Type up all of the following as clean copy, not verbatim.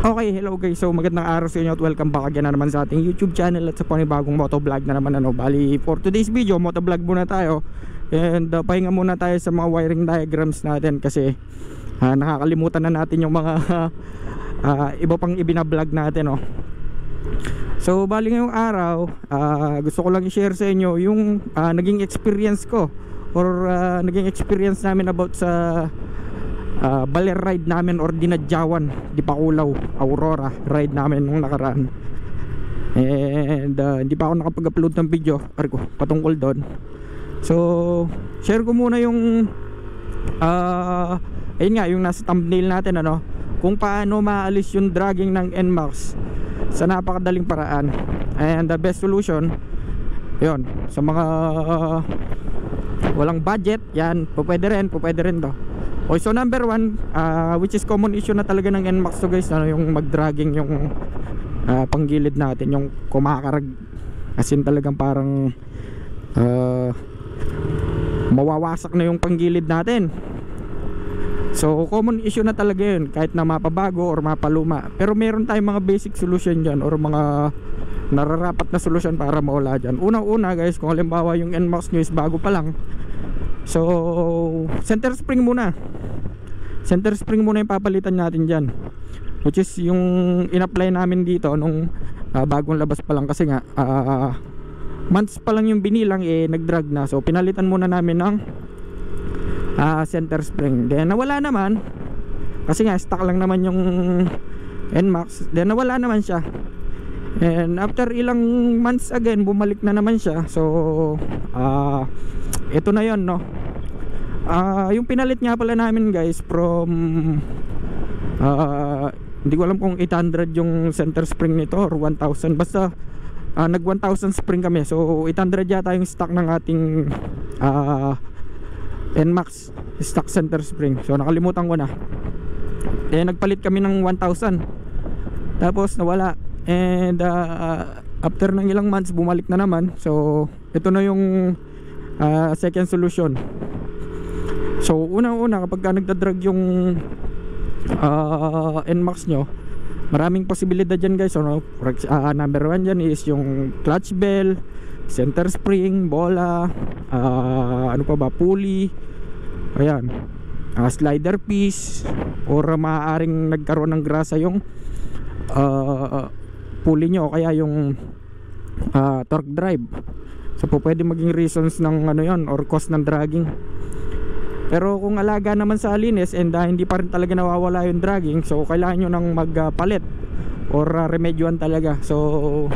Okay, hello guys. So magandang araw sa inyo at welcome back again na naman sa ating YouTube channel at sa panibagong motovlog na naman. Bali, for today's video, motovlog muna tayo. And pahinga muna tayo sa mga wiring diagrams natin kasi nakakalimutan na natin yung mga iba pang ibinablog natin, oh. So bali ngayong araw, gusto ko lang i-share sa inyo yung naging experience ko or naging experience namin about sa baler ride namin or dinadyawan di Pakulaw Aurora ride namin nung nakaraan. And hindi pa ako nakapag-upload ng video patungkol doon. So share ko muna yung ayun nga, yung nasa thumbnail natin, ano, kung paano maalis yung dragging ng NMAX sa napakadaling paraan. And the best solution yun, sa mga walang budget, yan, pwede rin to. Okay, so number one, which is common issue na talaga ng NMAX to guys, ano, yung mag-dragging yung panggilid natin, yung kumakarag, as in talagang parang mawawasak na yung panggilid natin. So common issue na talaga yun, kahit na mapabago or mapaluma. Pero meron tayong mga basic solution dyan or mga nararapat na solution para mawala dyan. Una guys, kung halimbawa yung NMAX nyo is bago pa lang, so center spring muna yung papalitan natin dyan, which is yung in-apply namin dito nung bagong labas pa lang. Kasi nga months pa lang yung binilang, nag-drag na. So pinalitan muna namin ng center spring. Then nawala naman kasi nga stock lang naman yung NMAX. Then nawala naman siya. And after ilang months again, bumalik na naman siya. So ito na yon, no. Yung pinalit nga pala namin guys from hindi ko alam kung 800 yung center spring nito or 1000, basta nag 1000 spring kami. So 800 yata yung stock ng ating NMAX stock center spring. So nakalimutan ko na. Nagpalit kami ng 1000, tapos nawala. And after ng ilang months, bumalik na naman. So ito na yung second solution. So unang-una, kapag nagdadrag yung NMAX nyo, maraming posibilidad dyan guys, no? Number one dyan is yung clutch bell, center spring, bola, ano pa ba, pulley, ayan, slider piece, or maaaring nagkaroon ng grasa yung pulley nyo, o kaya yung torque drive. So po pwede maging reasons ng ano yon or cause ng dragging. Pero kung alaga naman sa linis and hindi pa rin talaga nawawala yung dragging, so kailangan nyo nang magpalit or remedyoan talaga. So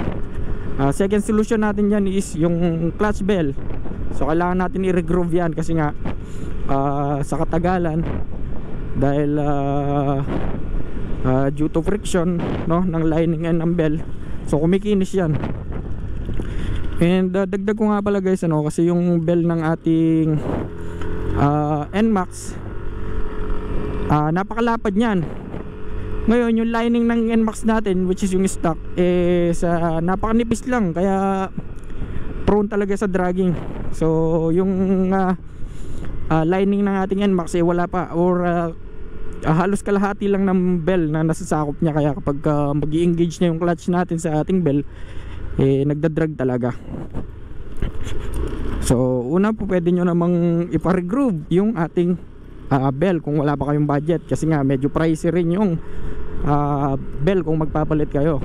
second solution natin dyan is yung clutch bell. So kailangan natin i-regroove yan kasi nga sa katagalan, dahil due to friction, no, ng lining and ng bell, so kumikinis yan. And dagdag ko nga pala guys, ano, kasi yung bell ng ating NMAX, napakalapad niyan. Ngayon yung lining ng NMAX natin, which is yung stock, sa napakanipis lang, kaya prone talaga sa dragging. So yung lining ng ating NMAX wala pa, or halos kalahati lang ng bell na nasasakop niya. Kaya kapag mag-i-engage na yung clutch natin sa ating bell, nagdadrag talaga. So una po, pwede nyo namang ipa-regroove yung ating bell kung wala pa kayong budget, kasi nga medyo pricey rin yung bell kung magpapalit kayo.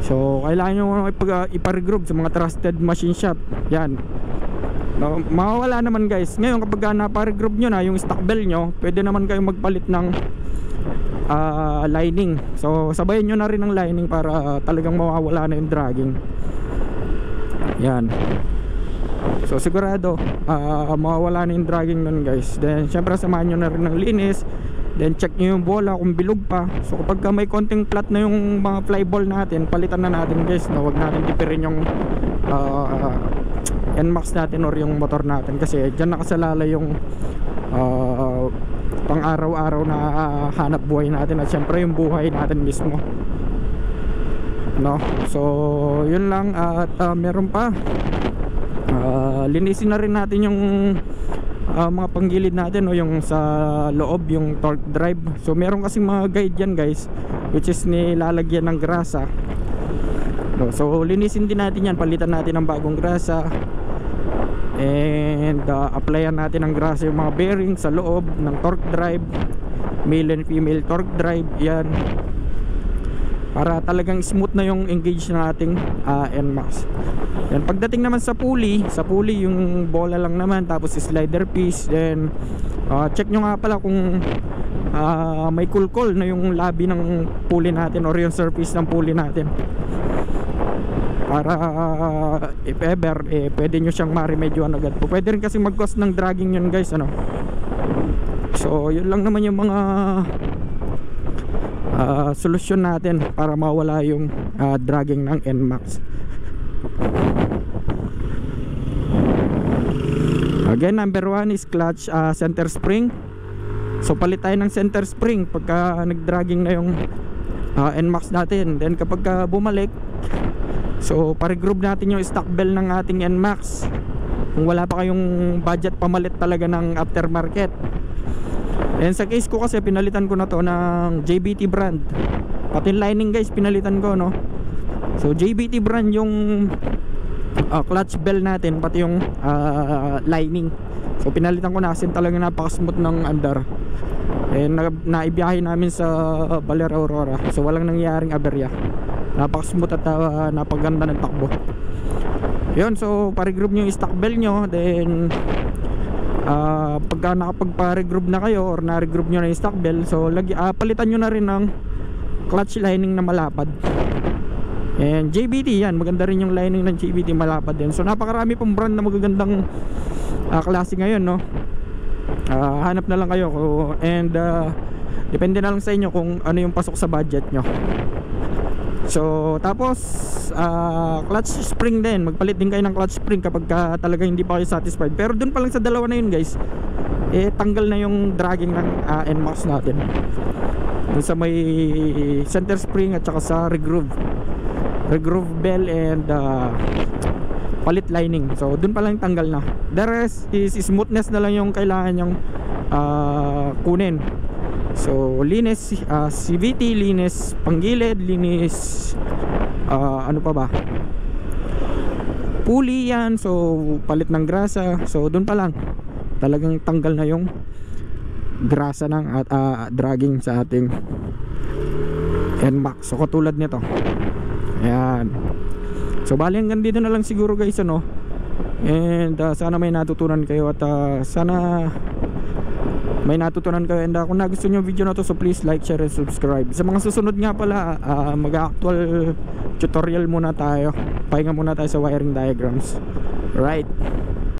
So kailangan nyo ipa-regroove sa mga trusted machine shop. Yan, no, mawawala naman guys. Ngayon kapag napa-regroove nyo na yung stock bell nyo, pwede naman kayong magpalit ng lining. So sabayin nyo na rin ang lining para talagang mawawala na yung dragging. Yan. So sigurado mawawala na yung dragging nun guys. Then syempre samahan nyo na rin ng linis. Then check nyo yung bola kung bilog pa. So kapag may konting flat na yung mga flyball natin, palitan na natin guys, no? Huwag natin tipirin yung NMAX natin or yung motor natin, kasi dyan nakasalala yung pang araw-araw na hanap buhay natin at syempre yung buhay natin mismo, no? So yun lang. At meron pa, linisin na rin natin yung mga panggilid natin, o yung sa loob, yung torque drive. So meron kasing mga guide yan guys, which is nilalagyan ng grasa. So linisin din natin yan, palitan natin ng bagong grasa, and applyan natin ng grasa yung mga bearing sa loob ng torque drive, male and female torque drive, yan, para talagang smooth na yung engage ng ating NMAX. Yan, pagdating naman sa pulley yung bola lang naman, tapos slider piece. Then check nyo nga pala kung may kulkol na yung labi ng pulley natin or yung surface ng pulley natin, para if ever pwede nyo siyang ma-remedyoan agad. Pwede rin kasi mag-cause ng dragging yun guys, ano. So yun lang naman yung mga solusyon natin para mawala yung dragging ng NMAX. Again, number 1 is clutch center spring. So palit tayo ng center spring pagka nag-dragging na yung NMAX natin. Then kapag bumalik, so pare-groove natin yung stock bell ng ating NMAX kung wala pa kayong budget pamalit talaga ng aftermarket. And sa case ko kasi pinalitan ko na to ng JBT brand, pati lining guys pinalitan ko, no. So JBT brand yung clutch bell natin, pati yung lining. So pinalitan ko na kasi talaga napaka-smooth ng andar. And naibiyahe namin sa Baler Aurora, so walang nangyaring aberya, napaka-smooth at napaganda ng takbo. Yun, so pare-groove nyo yung stock bell nyo. Then pagka nakapagpa-regroove na kayo or na-regroove nyo na yung stock bell, so palitan nyo na rin ng clutch lining na malapad. And JBT yan, maganda rin yung lining ng JBT, malapad din. So napakarami pong brand na magagandang klase ngayon, no. Hanap na lang kayo, and depende na lang sa inyo kung ano yung pasok sa budget nyo. So tapos clutch spring din, magpalit din kayo ng clutch spring kapag talaga hindi pa kayo satisfied. Pero dun pa lang sa dalawa na yun guys, tanggal na yung dragging ng NMAX natin, dun sa may center spring at saka sa regroove bell and palit lining. So dun pa lang tanggal na. The rest is smoothness na lang yung kailangan nyong kunin. So linis CVT, linis panggilid, linis ano pa ba, pulley yan. So palit ng grasa. So dun pa lang talagang tanggal na yung grasa ng dragging sa ating NMAX. So katulad nito, ayan. So bali hanggang dito na lang siguro guys, ano. And sana may natutunan kayo, at sana may natutunan kayo. And kung nagustuhan nyo yung video na to, so please like, share, and subscribe. Sa mga susunod nga pala, mag-actual tutorial muna tayo. Pahinga muna tayo sa wiring diagrams. Right.